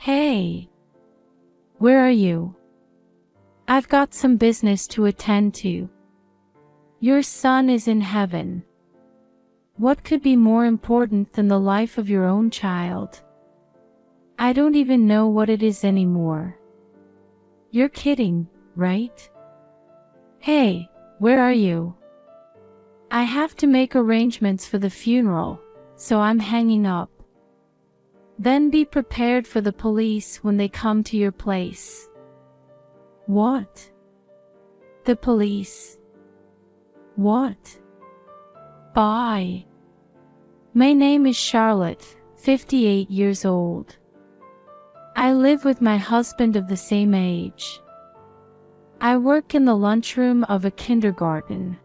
Hey, where are you? I've got some business to attend to. Your son is in heaven. What could be more important than the life of your own child? I don't even know what it is anymore. You're kidding, right? Hey, where are you? I have to make arrangements for the funeral, so I'm hanging up. Then be prepared for the police when they come to your place. What? The police. What? Bye. My name is Charlotte, 58 years old. I live with my husband of the same age. I work in the lunchroom of a kindergarten.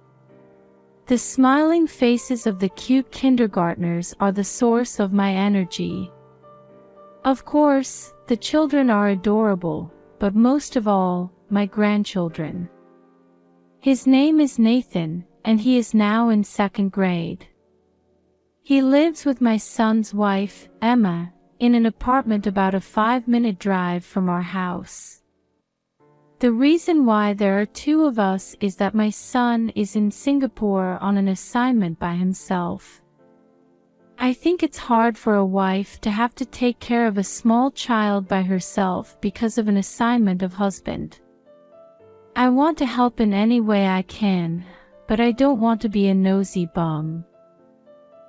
The smiling faces of the cute kindergartners are the source of my energy. Of course, the children are adorable, but most of all, my grandchildren. His name is Nathan, and he is now in 2nd grade. He lives with my son's wife, Emma, in an apartment about a 5-minute drive from our house. The reason why there are 2 of us is that my son is in Singapore on an assignment by himself. I think it's hard for a wife to have to take care of a small child by herself because of an assignment of husband. I want to help in any way I can, but I don't want to be a nosy bum.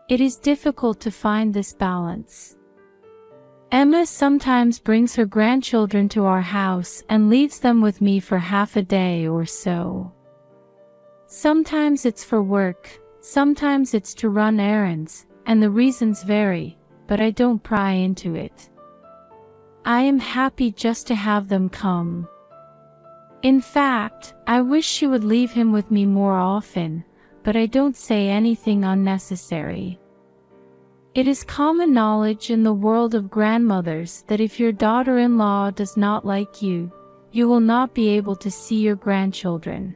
It is difficult to find this balance. Emma sometimes brings her grandchildren to our house and leaves them with me for half a day or so. Sometimes it's for work, sometimes it's to run errands, and the reasons vary, but I don't pry into it. I am happy just to have them come. In fact, I wish she would leave him with me more often, but I don't say anything unnecessary. It is common knowledge in the world of grandmothers that if your daughter-in-law does not like you, you will not be able to see your grandchildren.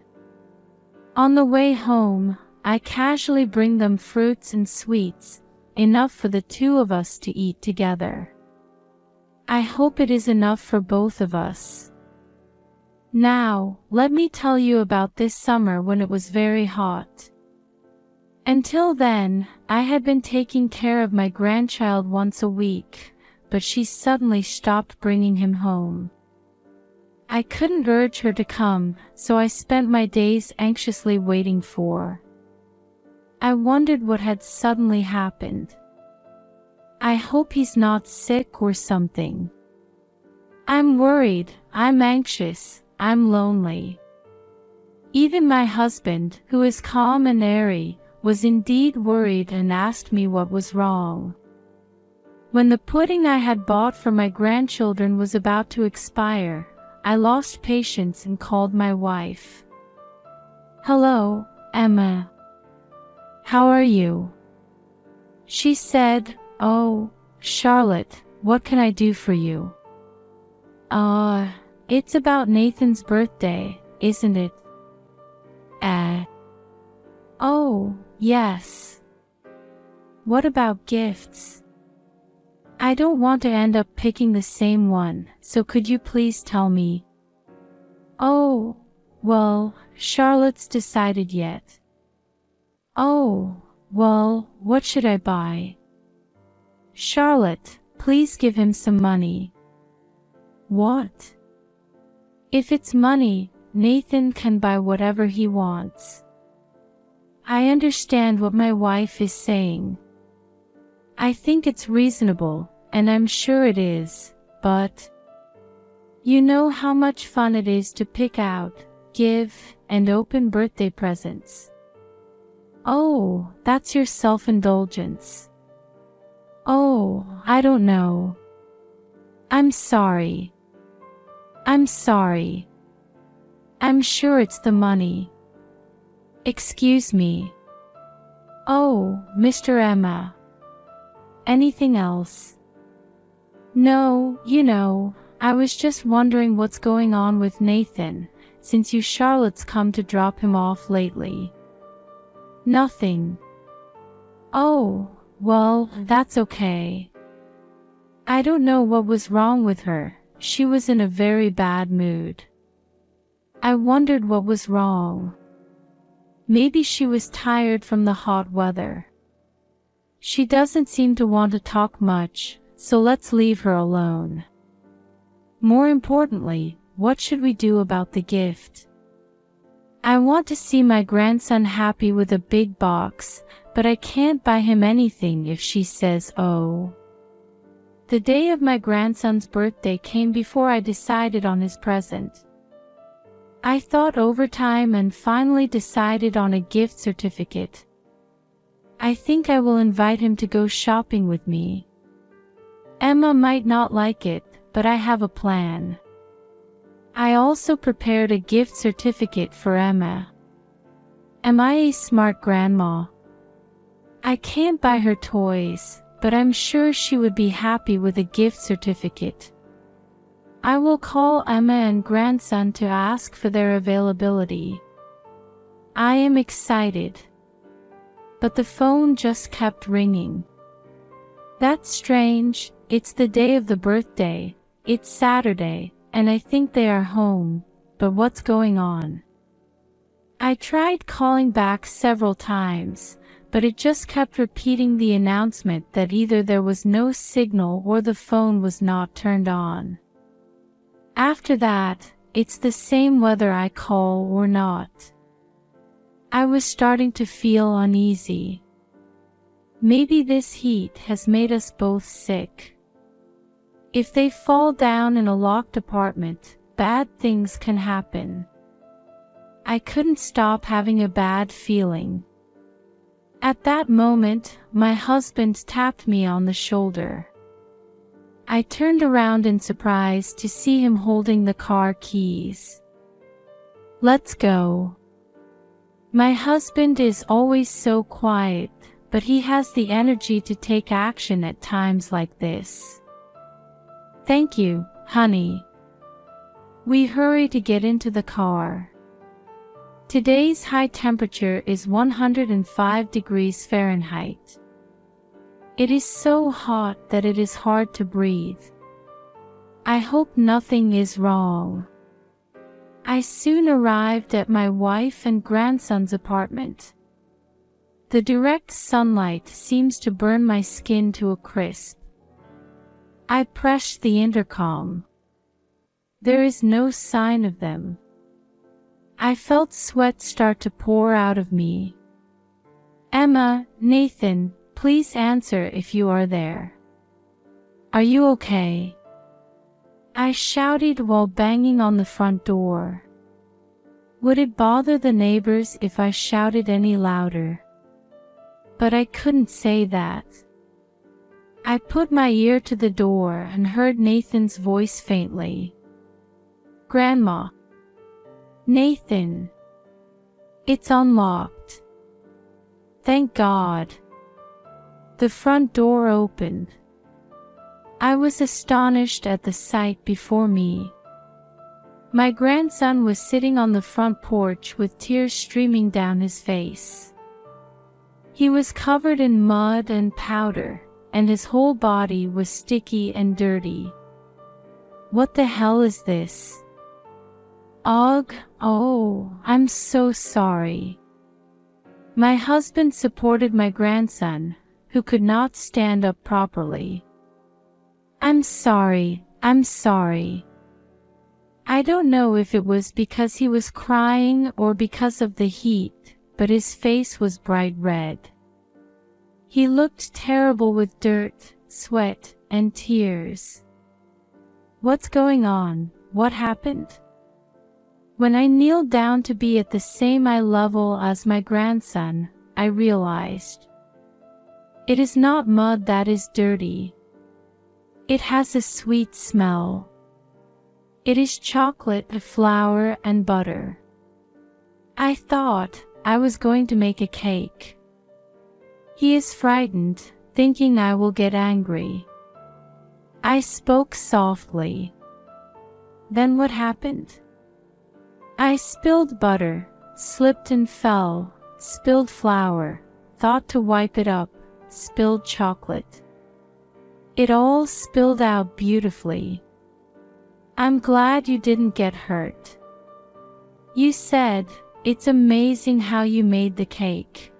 On the way home, I casually bring them fruits and sweets, enough for the 2 of us to eat together. I hope it is enough for both of us. Now, let me tell you about this summer when it was very hot. Until then, I had been taking care of my grandchild once a week, but she suddenly stopped bringing him home. I couldn't urge her to come, so I spent my days anxiously waiting for. I wondered what had suddenly happened. I hope he's not sick or something. I'm worried, I'm anxious, I'm lonely. Even my husband, who is calm and airy, was indeed worried and asked me what was wrong. When the pudding I had bought for my grandchildren was about to expire, I lost patience and called my wife. "Hello, Emma. How are you?" She said, "Oh, Charlotte, what can I do for you?" It's about Nathan's birthday, isn't it?" "Oh, yes. What about gifts?" "I don't want to end up picking the same one, so could you please tell me?" "Oh, well, Charlotte's decided yet." "Oh, well, what should I buy?" "Charlotte, please give him some money." "What?" "If it's money, Nathan can buy whatever he wants." I understand what my wife is saying. I think it's reasonable, and I'm sure it is, but you know how much fun it is to pick out, give, and open birthday presents. Oh, that's your self-indulgence. Oh, I don't know. I'm sorry. I'm sorry. I'm sure it's the money. Excuse me. Oh, Mr. Emma. Anything else? No, you know, I was just wondering what's going on with Nathan, since you Charlotte's come to drop him off lately. Nothing. Oh, well, that's okay. I don't know what was wrong with her. She was in a very bad mood. I wondered what was wrong. Maybe she was tired from the hot weather. She doesn't seem to want to talk much, so let's leave her alone. More importantly, what should we do about the gift? I want to see my grandson happy with a big box, but I can't buy him anything if she says oh. The day of my grandson's birthday came before I decided on his present. I thought over time and finally decided on a gift certificate. I think I will invite him to go shopping with me. Emma might not like it, but I have a plan. I also prepared a gift certificate for Emma. Am I a smart grandma? I can't buy her toys, but I'm sure she would be happy with a gift certificate. I will call Emma and grandson to ask for their availability. I am excited. But the phone just kept ringing. That's strange, it's the day of the birthday, it's Saturday, and I think they are home, but what's going on? I tried calling back several times, but it just kept repeating the announcement that either there was no signal or the phone was not turned on. After that, it's the same whether I call or not. I was starting to feel uneasy. Maybe this heat has made us both sick. If they fall down in a locked apartment, bad things can happen. I couldn't stop having a bad feeling. At that moment, my husband tapped me on the shoulder. I turned around in surprise to see him holding the car keys. Let's go. My husband is always so quiet, but he has the energy to take action at times like this. Thank you, honey. We hurry to get into the car. Today's high temperature is 105 degrees Fahrenheit. It is so hot that it is hard to breathe. I hope nothing is wrong. I soon arrived at my wife and grandson's apartment. The direct sunlight seems to burn my skin to a crisp. I pressed the intercom. There is no sign of them. I felt sweat start to pour out of me. Emma, Nathan, please answer if you are there. Are you okay? I shouted while banging on the front door. Would it bother the neighbors if I shouted any louder? But I couldn't say that. I put my ear to the door and heard Nathan's voice faintly. Grandma. Nathan. It's unlocked. Thank God. The front door opened. I was astonished at the sight before me. My grandson was sitting on the front porch with tears streaming down his face. He was covered in mud and powder, and his whole body was sticky and dirty. What the hell is this? Ugh, oh, I'm so sorry. My husband supported my grandson, who could not stand up properly. I'm sorry, I'm sorry. I don't know if it was because he was crying or because of the heat, but his face was bright red. He looked terrible with dirt, sweat, and tears. What's going on? What happened? When I kneeled down to be at the same eye level as my grandson, I realized. It is not mud that is dirty. It has a sweet smell. It is chocolate, flour, and butter. I thought I was going to make a cake. He is frightened, thinking I will get angry. I spoke softly. Then what happened? I spilled butter, slipped and fell, spilled flour, thought to wipe it up, spilled chocolate. It all spilled out beautifully. I'm glad you didn't get hurt. You said, "It's amazing how you made the cake."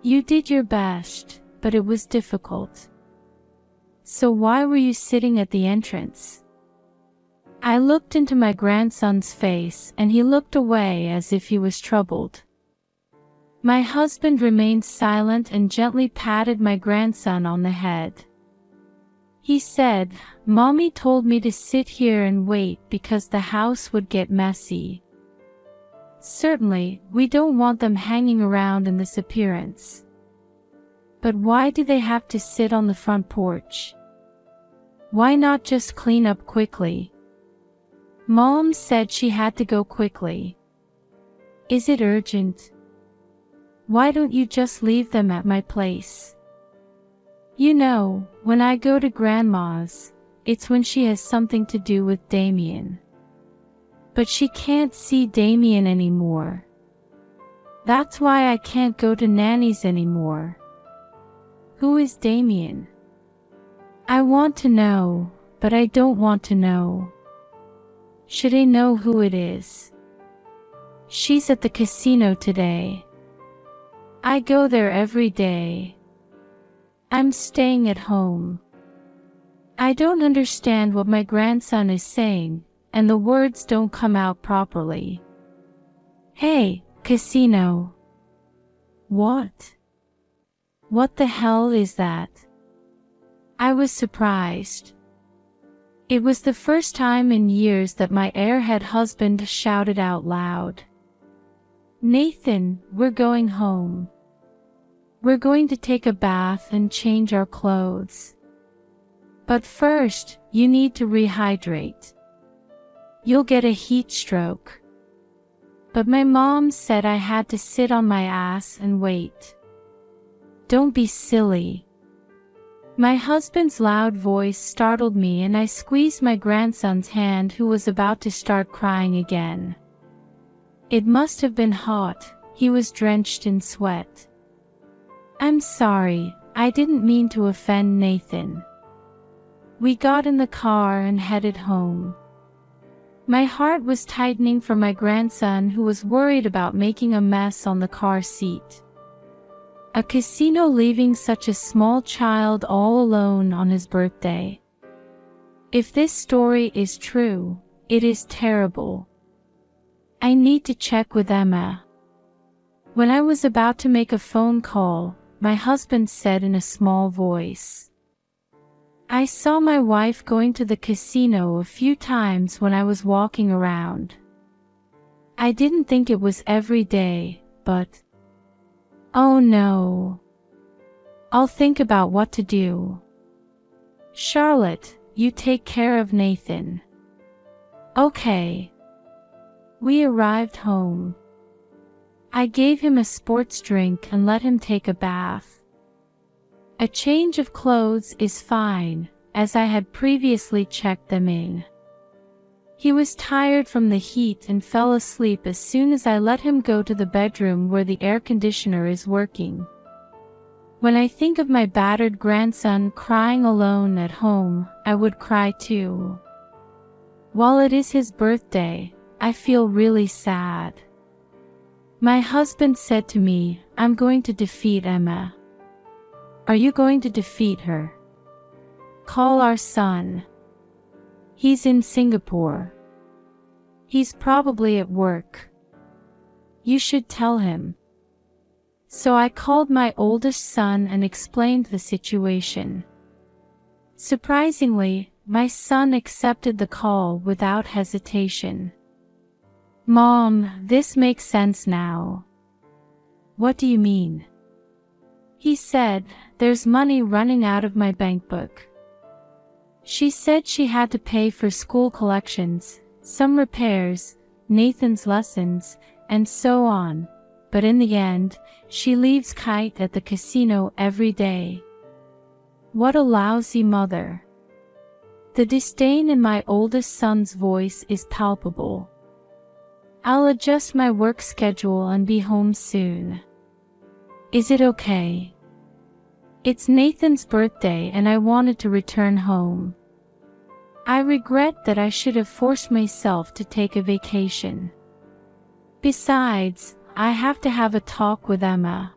You did your best, but it was difficult. So why were you sitting at the entrance? I looked into my grandson's face and he looked away as if he was troubled. My husband remained silent and gently patted my grandson on the head. He said, "Mommy told me to sit here and wait because the house would get messy. Certainly, we don't want them hanging around in this appearance. But why do they have to sit on the front porch? Why not just clean up quickly?" Mom said she had to go quickly. Is it urgent? Why don't you just leave them at my place? You know, when I go to Grandma's, it's when she has something to do with Damien. But she can't see Damien anymore. That's why I can't go to Nanny's anymore. Who is Damien? I want to know, but I don't want to know. Should I know who it is? She's at the casino today. I go there every day. I'm staying at home. I don't understand what my grandson is saying, and the words don't come out properly. Hey, casino. What? What the hell is that? I was surprised. It was the first time in years that my airhead husband shouted out loud. Nathan, we're going home. We're going to take a bath and change our clothes. But first, you need to rehydrate. You'll get a heat stroke. But my mom said I had to sit on my ass and wait. Don't be silly. My husband's loud voice startled me and I squeezed my grandson's hand who was about to start crying again. It must have been hot, he was drenched in sweat. I'm sorry, I didn't mean to offend Nathan. We got in the car and headed home. My heart was tightening for my grandson who was worried about making a mess on the car seat. A casino leaving such a small child all alone on his birthday. If this story is true, it is terrible. I need to check with Emma. When I was about to make a phone call, my husband said in a small voice, I saw my wife going to the casino a few times when I was walking around. I didn't think it was every day, but... Oh no. I'll think about what to do. Charlotte, you take care of Nathan. Okay. We arrived home. I gave him a sports drink and let him take a bath. A change of clothes is fine, as I had previously checked them in. He was tired from the heat and fell asleep as soon as I let him go to the bedroom where the air conditioner is working. When I think of my battered grandson crying alone at home, I would cry too. While it is his birthday, I feel really sad. My husband said to me, I'm going to defeat Emma. Are you going to defeat her? Call our son. He's in Singapore. He's probably at work. You should tell him. So I called my oldest son and explained the situation. Surprisingly, my son accepted the call without hesitation. Mom, this makes sense now. What do you mean? He said, there's money running out of my bank book. She said she had to pay for school collections, some repairs, Nathan's lessons, and so on, but in the end, she leaves Kite at the casino every day. What a lousy mother. The disdain in my oldest son's voice is palpable. I'll adjust my work schedule and be home soon. Is it okay? It's Nathan's birthday and I wanted to return home. I regret that I should have forced myself to take a vacation. Besides, I have to have a talk with Emma.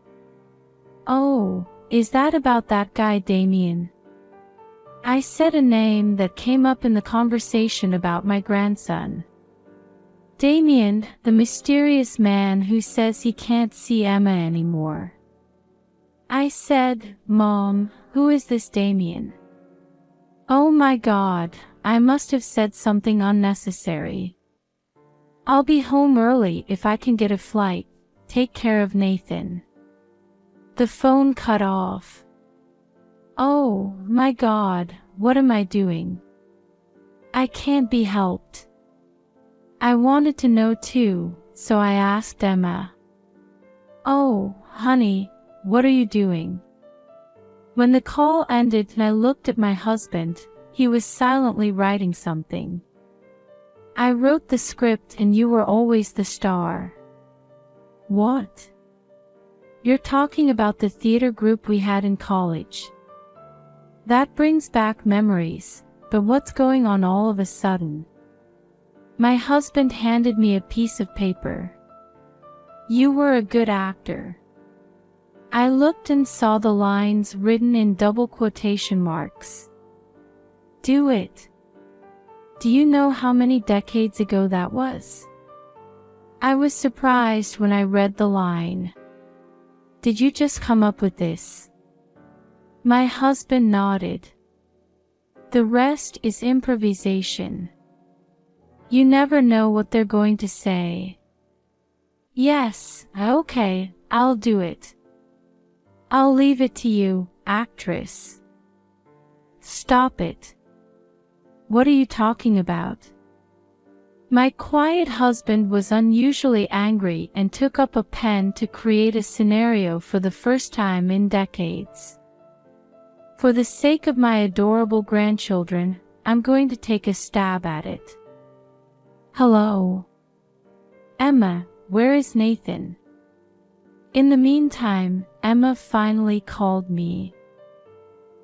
Oh, is that about that guy Damien? I said a name that came up in the conversation about my grandson. Damien, the mysterious man who says he can't see Emma anymore. I said, Mom, who is this Damien? Oh my God, I must have said something unnecessary. I'll be home early if I can get a flight. Take care of Nathan. The phone cut off. Oh my God, what am I doing? I can't be helped. I wanted to know too, so I asked Emma. Oh, honey, what are you doing? When the call ended and I looked at my husband, he was silently writing something. I wrote the script and you were always the star. What? You're talking about the theater group we had in college. That brings back memories, but what's going on all of a sudden? My husband handed me a piece of paper. You were a good actor. I looked and saw the lines written in double quotation marks. Do it. Do you know how many decades ago that was? I was surprised when I read the line. Did you just come up with this? My husband nodded. The rest is improvisation. You never know what they're going to say. Yes, okay, I'll do it. I'll leave it to you, actress. Stop it. What are you talking about? My quiet husband was unusually angry and took up a pen to create a scenario for the first time in decades. For the sake of my adorable grandchildren, I'm going to take a stab at it. Hello. Emma, where is Nathan? In the meantime, Emma finally called me.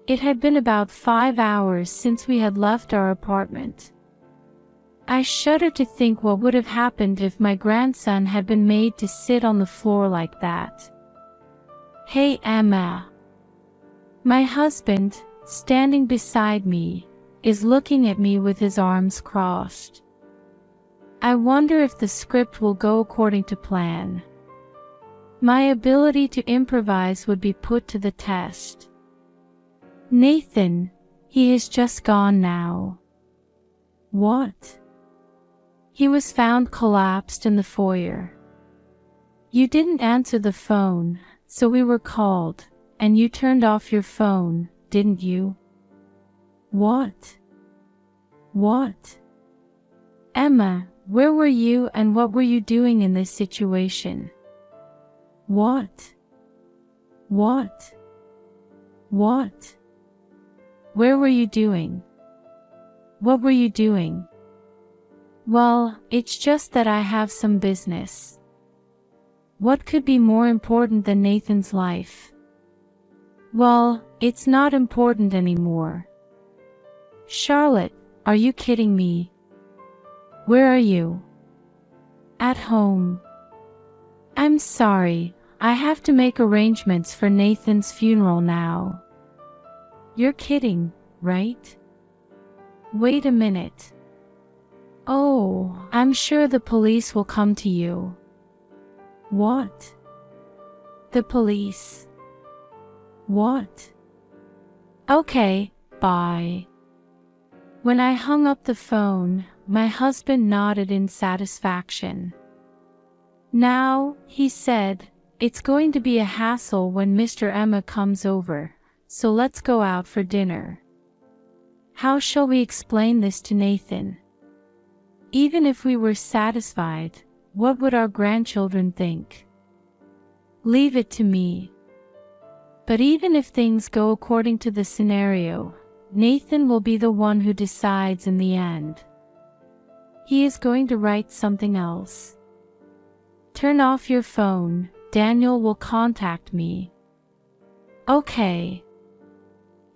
It had been about 5 hours since we had left our apartment. I shudder to think what would have happened if my grandson had been made to sit on the floor like that. Hey Emma. My husband, standing beside me, is looking at me with his arms crossed. I wonder if the script will go according to plan. My ability to improvise would be put to the test. Nathan, he is just gone now. What? He was found collapsed in the foyer. You didn't answer the phone, so we were called, and you turned off your phone, didn't you? What? What? Emma, where were you and what were you doing in this situation? What? What? What? Where were you doing? What were you doing? Well, it's just that I have some business. What could be more important than Nathan's life? Well, it's not important anymore. Charlotte, are you kidding me? Where are you? At home. I'm sorry, I have to make arrangements for Nathan's funeral now. You're kidding, right? Wait a minute. Oh, I'm sure the police will come to you. What? The police? What? Okay, bye. When I hung up the phone, my husband nodded in satisfaction. Now, he said, it's going to be a hassle when Mr. Emma comes over, so let's go out for dinner. How shall we explain this to Nathan? Even if we were satisfied, what would our grandchildren think? Leave it to me. But even if things go according to the scenario, Nathan will be the one who decides in the end. He is going to write something else. Turn off your phone, Daniel will contact me. Okay.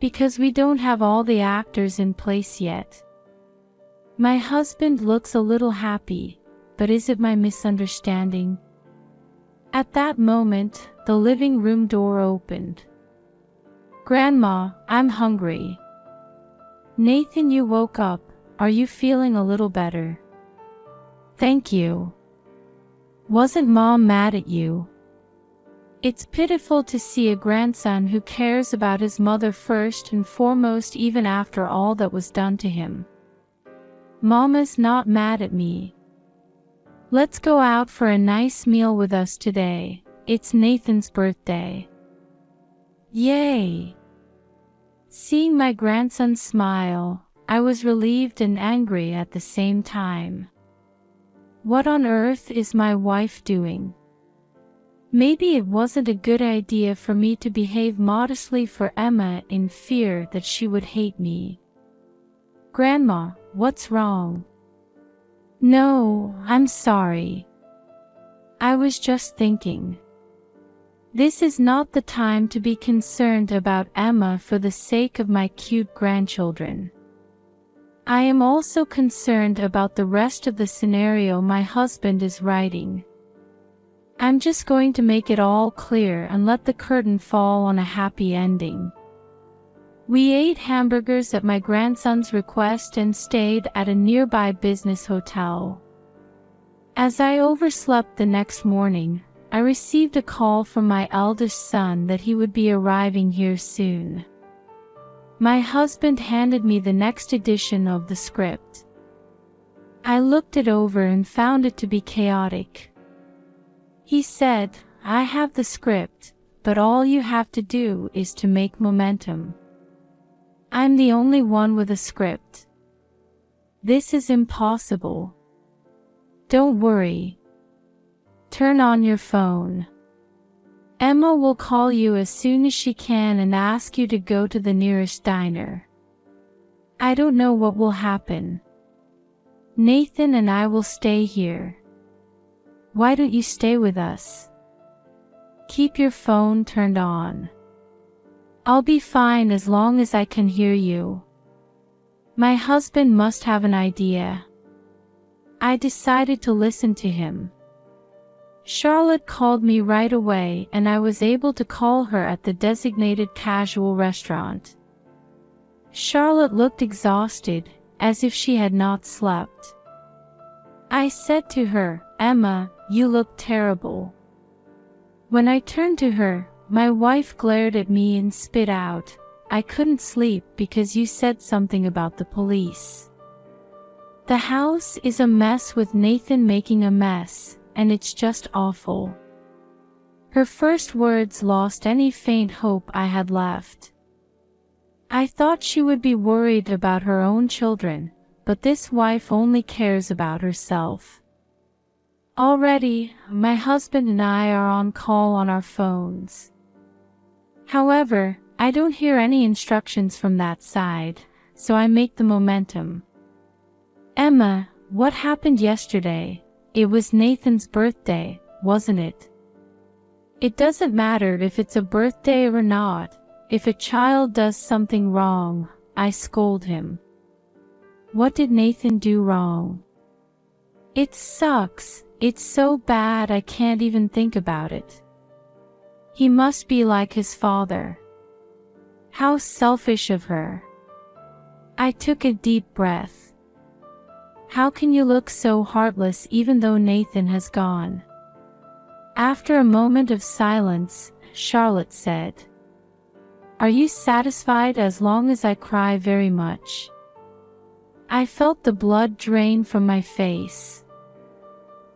Because we don't have all the actors in place yet. My husband looks a little happy, but is it my misunderstanding? At that moment, the living room door opened. Grandma, I'm hungry. Nathan, you woke up. Are you feeling a little better? Thank you. Wasn't Mom mad at you? It's pitiful to see a grandson who cares about his mother first and foremost even after all that was done to him. Mama's not mad at me. Let's go out for a nice meal with us today. It's Nathan's birthday. Yay! Seeing my grandson smile, I was relieved and angry at the same time. What on earth is my wife doing? Maybe it wasn't a good idea for me to behave modestly for Emma in fear that she would hate me. Grandma, what's wrong? No, I'm sorry. I was just thinking. This is not the time to be concerned about Emma for the sake of my cute grandchildren. I am also concerned about the rest of the scenario my husband is writing. I'm just going to make it all clear and let the curtain fall on a happy ending. We ate hamburgers at my grandson's request and stayed at a nearby business hotel. As I overslept the next morning, I received a call from my eldest son that he would be arriving here soon. My husband handed me the next edition of the script. I looked it over and found it to be chaotic. He said, I have the script, but all you have to do is to make momentum. I'm the only one with a script. This is impossible. Don't worry. Turn on your phone. Emma will call you as soon as she can and ask you to go to the nearest diner. I don't know what will happen. Nathan and I will stay here. Why don't you stay with us? Keep your phone turned on. I'll be fine as long as I can hear you. My husband must have an idea. I decided to listen to him. Charlotte called me right away and I was able to call her at the designated casual restaurant. Charlotte looked exhausted, as if she had not slept. I said to her, Emma, you look terrible. When I turned to her, my wife glared at me and spit out, I couldn't sleep because you said something about the police. The house is a mess with Nathan making a mess, and it's just awful. Her first words lost any faint hope I had left. I thought she would be worried about her own children, but this wife only cares about herself. Already, my husband and I are on call on our phones. However, I don't hear any instructions from that side, so I make the momentum. Emma, what happened yesterday? It was Nathan's birthday, wasn't it? It doesn't matter if it's a birthday or not. If a child does something wrong, I scold him. What did Nathan do wrong? It sucks. It's so bad I can't even think about it. He must be like his father. How selfish of her. I took a deep breath. How can you look so heartless even though Nathan has gone? After a moment of silence, Charlotte said, Are you satisfied as long as I cry very much? I felt the blood drain from my face.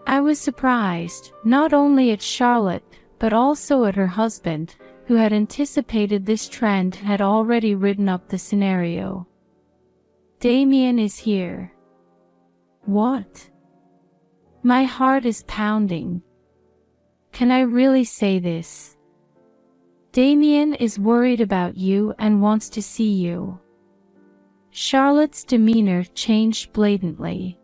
I was surprised, not only at Charlotte, but also at her husband, who had anticipated this trend and had already written up the scenario. Damien is here. What? My heart is pounding. Can I really say this? Damien is worried about you and wants to see you. Charlotte's demeanor changed blatantly.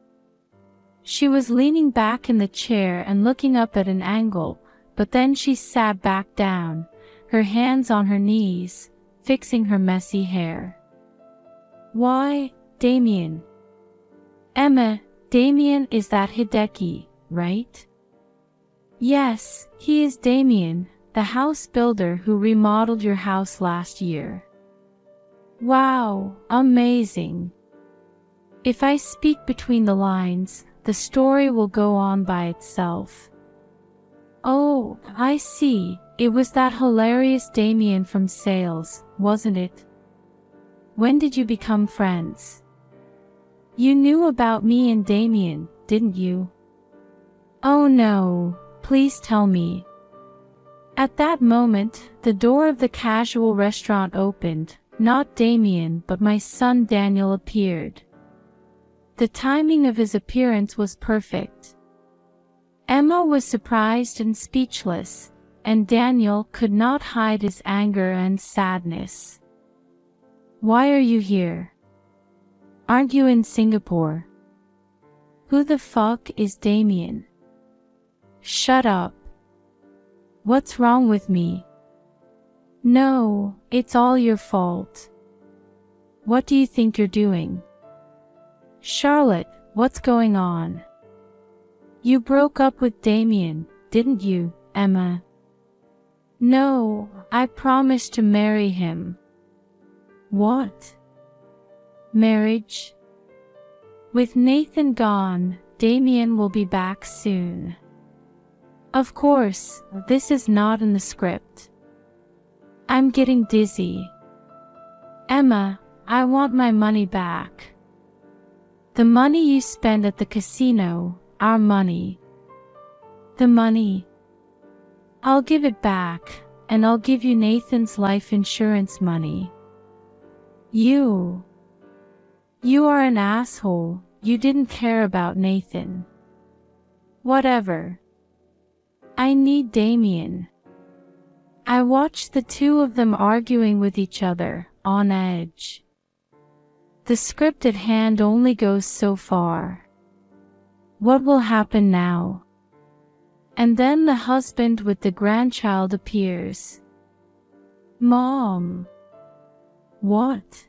She was leaning back in the chair and looking up at an angle, but then she sat back down, her hands on her knees, fixing her messy hair. Why, Damien? Emma, Damien is that Hideki, right? Yes, he is Damien, the house builder who remodeled your house last year. Wow, amazing. If I speak between the lines, the story will go on by itself. Oh, I see, it was that hilarious Damien from sales, wasn't it? When did you become friends? You knew about me and Damien, didn't you? Oh no, please tell me. At that moment, the door of the casual restaurant opened. Not Damien, but my son Daniel appeared. The timing of his appearance was perfect. Emma was surprised and speechless, and Daniel could not hide his anger and sadness. Why are you here? Aren't you in Singapore? Who the fuck is Damien? Shut up. What's wrong with me? No, it's all your fault. What do you think you're doing? Charlotte, what's going on? You broke up with Damien, didn't you, Emma? No, I promised to marry him. What? Marriage? With Nathan gone, Damien will be back soon. Of course, this is not in the script. I'm getting dizzy. Emma, I want my money back. The money you spent at the casino, our money. The money. I'll give it back, and I'll give you Nathan's life insurance money. You are an asshole, you didn't care about Nathan. Whatever. I need Damien. I watched the two of them arguing with each other, on edge. The script at hand only goes so far. What will happen now? And then the husband with the grandchild appears. Mom. What?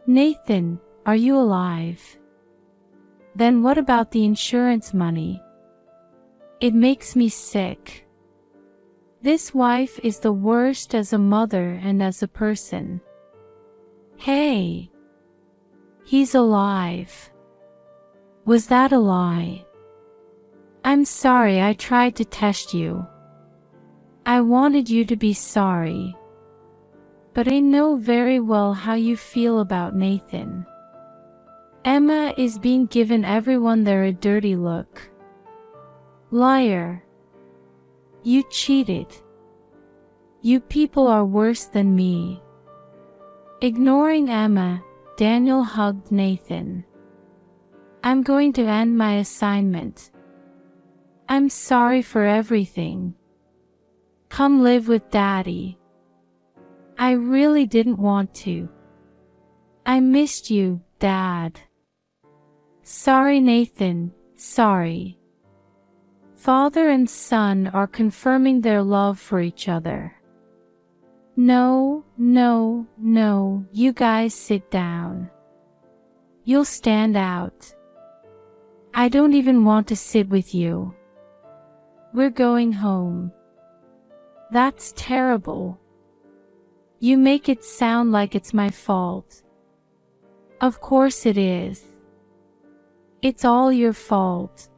Nathan, are you alive? Then what about the insurance money? It makes me sick. This wife is the worst as a mother and as a person. Hey. He's alive. Was that a lie? I'm sorry I tried to test you. I wanted you to be sorry. But I know very well how you feel about Nathan. Emma is being given everyone there a dirty look. Liar. You cheated. You people are worse than me. Ignoring Emma, Daniel hugged Nathan. I'm going to end my assignment. I'm sorry for everything. Come live with Daddy. I really didn't want to. I missed you, Dad. Sorry, Nathan, sorry. Father and son are confirming their love for each other. No, no, no, you guys sit down. You'll stand out. I don't even want to sit with you. We're going home. That's terrible. You make it sound like it's my fault. Of course it is. It's all your fault.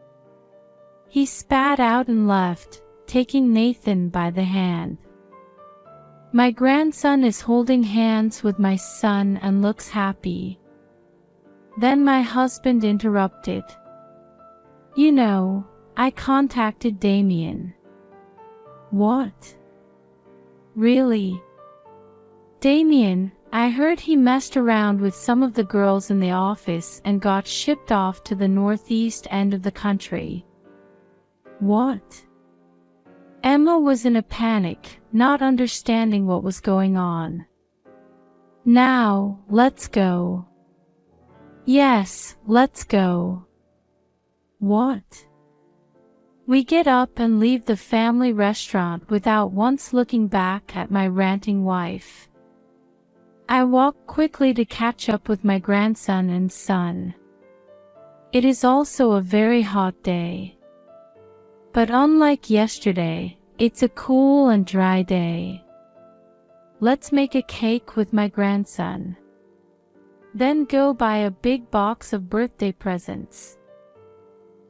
He spat out and left, taking Nathan by the hand. My grandson is holding hands with my son and looks happy. Then my husband interrupted. You know, I contacted Damien. What? Really? Damien, I heard he messed around with some of the girls in the office and got shipped off to the northeast end of the country. What? Emma was in a panic, not understanding what was going on. Now, let's go. Yes, let's go. What? We get up and leave the family restaurant without once looking back at my ranting wife. I walk quickly to catch up with my grandson and son. It is also a very hot day. But unlike yesterday, it's a cool and dry day. Let's make a cake with my grandson. Then go buy a big box of birthday presents.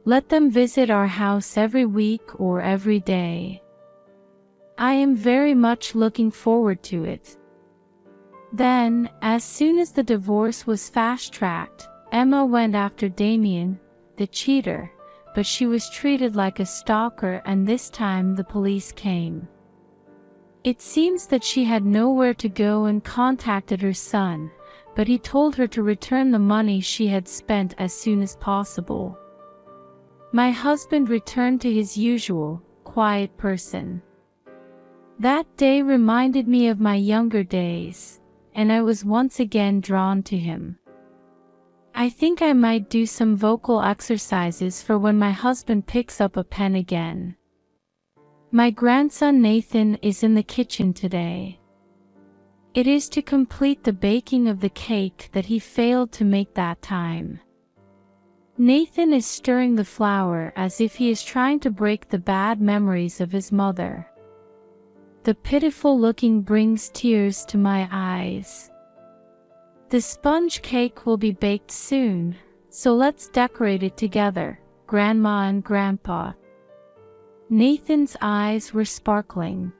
Let them visit our house every week or every day. I am very much looking forward to it. Then, as soon as the divorce was fast-tracked, Emma went after Damien, the cheater, but she was treated like a stalker, and this time the police came. It seems that she had nowhere to go and contacted her son, but he told her to return the money she had spent as soon as possible. My husband returned to his usual, quiet person. That day reminded me of my younger days, and I was once again drawn to him. I think I might do some vocal exercises for when my husband picks up a pen again. My grandson Nathan is in the kitchen today. It is to complete the baking of the cake that he failed to make that time. Nathan is stirring the flour as if he is trying to break the bad memories of his mother. The pitiful looking brings tears to my eyes. The sponge cake will be baked soon, so let's decorate it together, Grandma and Grandpa. Nathan's eyes were sparkling.